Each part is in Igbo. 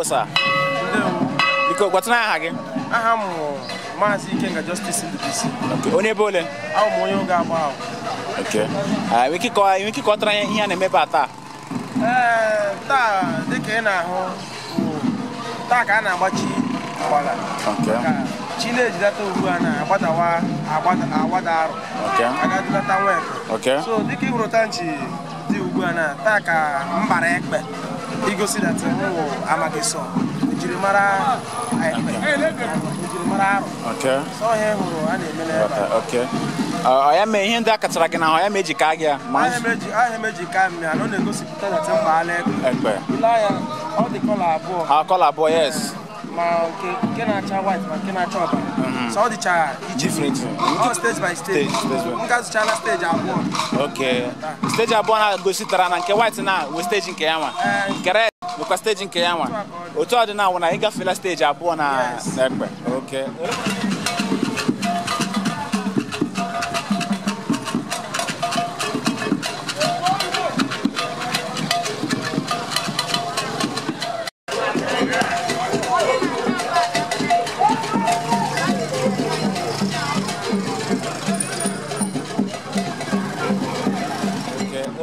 sir. Because what's na hagi? Aha mo Mazi Ikeji justice in the BC. Okay. Onye bole? Aw mo yo ga ba. Okay. Wiki ko tra ihe na emebe ata. Ta de ke na ho. Ta ka na agbachi agbala. Okay. Chineji data ugbu a na agbadawa aro. Okay. Aga data nwe. Okay. So de ke huru tanchi di ugbu a na ta ka mbara ekpe. Igosi that wo amageso. Jirimara okay. So here okay. I am here that Katragana, I am magic agia. I am magic. I don't negotiate that all the color. Our color boy, yes. Can I try white? Can I chop? So the child different. Stage by stage. Stage okay. Stage abona go sit around and white now. We staging Kayama. Correct. Because staging Kayama. Oto na when I got feel stage abona. Okay.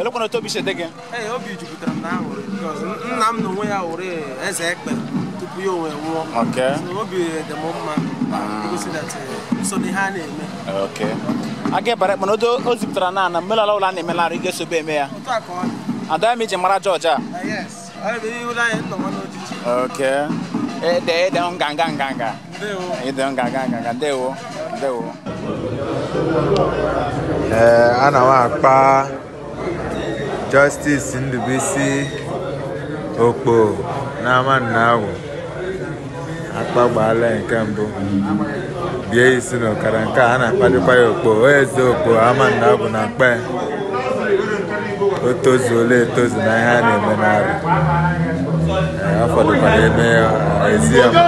Look on the top, again. Hey, hope you put them now because I'm the way I already as Ekpe to be over. Okay. So, will be the moment because that so the hand. Okay. I get but Monodo Ozitrana and Melala and Melari gets to be mayor. And I meet Mara Georgia. Yes, I will lie no one. Okay. They don't ganga. They don't ganga. They will. I know justice in the BC Ekpe Amannagwu Akpa gbala nke mbụ bie isi no karanka ana kpadikwa Ekpe Amannagwu na Ekpe otozuole etozu na ihe a na-eme n'arụ afọdụkwara eme ezi Ekpe